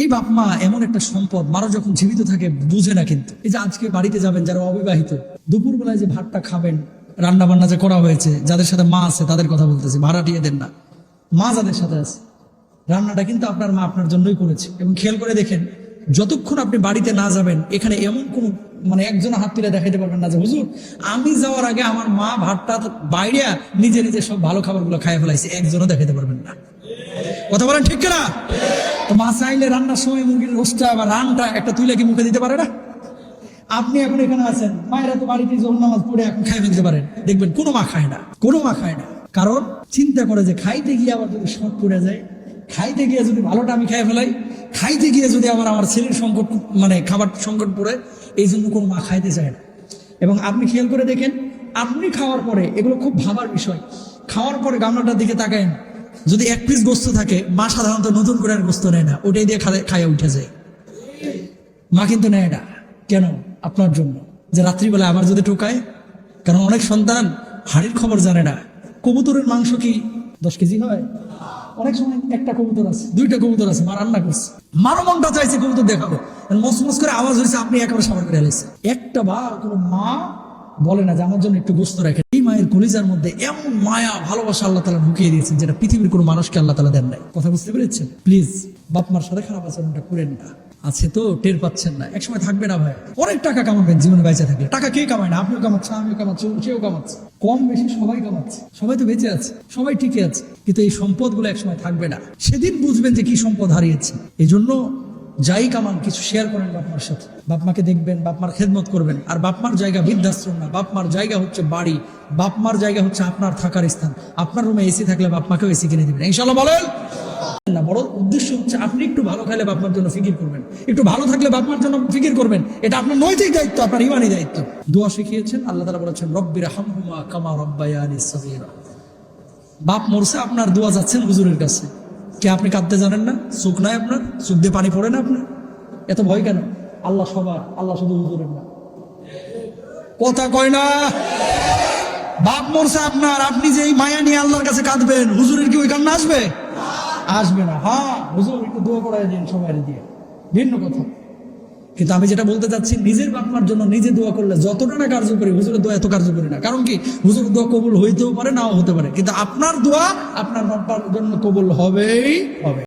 এই বাপ মা এমন একটা সম্পদ, মানুষ যখন জীবিত থাকে বুঝে না। কিন্তু এই যে আজকে বাড়িতে যাবেন যারা অবিবাহিত, দুপুরবেলায় যে ভাতটা খাবেন, রান্না বান্না যে করা হয়েছে, যাদের সাথে মা আছে তাদের কথা বলতেছি, ভাড়াটিয়েদের না, মা যাদের সাথে আছে, রান্নাটা কিন্তু আপনার মা আপনার জন্যই করেছে। এবং খেয়াল করে দেখেন, যতক্ষণ আপনি বাড়িতে না যাবেন, এখানে এমন কোনো একজন হাত তুলে দেখাইতে পারবেন না যে হুজুর আমি যাওয়ার আগে আমার মা ভাতটা বাইরে নিজে নিজে সব ভালো খাবারগুলো খাইয়ে ফেলাইছে, একজনও দেখাইতে পারবেন না। কথা বলেন ঠিক না? তো মা চাইলে রান্নার সময় মুরগির রোস্টটা বা রানটা একটা তুলে কি মুখে দিতে পারে না? আপনি এখন এখানে আছেন, মায়েরা তো বাড়িতে জোহর নামাজ পড়ে এখন খাই ফেলতে পারেন, দেখবেন কোনো মা খায় না, কোনো মা খায় না। কারণ চিন্তা করে যে খাইতে গিয়ে আবার যদি শখ পড়ে যায়, খাইতে গিয়ে যদি ভালোটা আমি খাই ফেলাই, খাইতে গিয়ে যদি আবার আমার ছেলের সংকট খাবার সংকট পড়ে, এই জন্য কোনো মা খাইতে চায় না। এবং আপনি খেয়াল করে দেখেন, আপনি খাওয়ার পরে, এগুলো খুব ভাবার বিষয়, খাওয়ার পরে গামলাটার দিকে তাকায়েন, যদি এক পিস গোস্ত থাকে, মা সাধারণত নতুন করে আর গোস্ত নেয় না, ওটাই দিয়ে খাইয়া উঠে যায়। মা কিন্তু নেয় না কেন? আপনার জন্য, যে রাত্রিবেলা আবার যদি টোকায়। কারণ অনেক সন্তান হাড়ির খবর জানে না, কবুতরের মাংস কি 10 কেজি হয়? অনেক সময় একটা কবুতর আছে, 2টা কবুতর আছে, মা রান্না করছে, মারো মনটা চাইছে কবুতর দেখাবো, মসমস করে আওয়াজ হয়েছে, আপনি একেবারে সাবার করে ফেলেছে। একটা বার কোনো মা বলে না যে আমার জন্য একটু গোস্ত রাখে। এই মায়ের কলিজার মধ্যে এমন মায়া ভালোবাসা আল্লাহ তাআলা ঢুকিয়ে দিয়েছেন, যেটা পৃথিবীর কোনো মানুষকে আল্লাহ তাআলা দেন নাই। কথা বুঝতে পেরেছেন? প্লিজ বাপ মার সাথে খারাপ আচরণটা করেন না। আছে তো টের পাচ্ছেন না, একসময় থাকবে না ভাই। অনেক টাকা কামাবেন জীবনে বেঁচে থাকলে। টাকা কে কামায় না? আপনিও কামাচ্ছে, আমিও কামাচ্ছি, সেও কামাচ্ছে, কম বেশি সবাই কামাচ্ছে, সবাই তো বেঁচে আছে, সবাই টিকে আছে। কিন্তু এই সম্পদগুলো একসময় থাকবে না, সেদিন বুঝবেন যে কি সম্পদ হারিয়েছে। এই জন্য যাই কামান কিছু শেয়ার করেন বাপমার সাথে, বাপমাকে দেখবেন, বাপমার খেদমত করবেন। আর বাপমার জায়গা বৃদ্ধাশ্রম না, বাপমার জায়গা হচ্ছে বাড়ি, বাপমার জায়গা হচ্ছে আপনার থাকার স্থান। আপনার রুমে এসি থাকলে বাপমাকেও এসি কিনে দিবেন, ইনশাআল্লাহ বলেন না। বড় উদ্দেশ্য হচ্ছে আপনি একটু ভালো খাইলে বাপমার জন্য ফিকির করবেন, একটু ভালো থাকলে বাপমার জন্য ফিকির করবেন। এটা আপনার নৈতিক দায়িত্ব, আপনার ইমানি দায়িত্ব। দোয়া শিখিয়েছেন আল্লাহ তাআলা, বলেছেন রব্বিরহামহুমা কামা রাব্বায়ানি সগীরা। বাপ মরছে, আপনার দোয়া যাচ্ছেন হুজুরের কাছে। কে আপনি কাঁদতে জানেন না? চোখ নাই আপনার? চোখ দিয়ে পানি পড়ে না আপনার? এত ভয় কেন? আল্লাহ সবার, আল্লাহ শুধু হুজুরের না। কথা কয় না? বাপ মরছে আপনার, আপনি যে এই মায়া নিয়ে আল্লাহর কাছে কাঁদবেন, হুজুরের কি ওই কান্না আসবে? আসবে না। হ্যাঁ, হুজুর একটু দোয়া করাই দিন সবাই দিয়ে, ভিন্ন কথা। কিন্তু আমি যেটা বলতে চাচ্ছি, নিজের বাপমার জন্য নিজে দোয়া করলে যতটা না কার্যকরী, হুজুরের দোয়া এত কার্যকরী না। কারণ কি, হুজুরের দোয়া কবুল হইতেও পারে, নাও হতে পারে, কিন্তু আপনার দোয়া আপনার বাপমার জন্য কবুল হবেই হবে।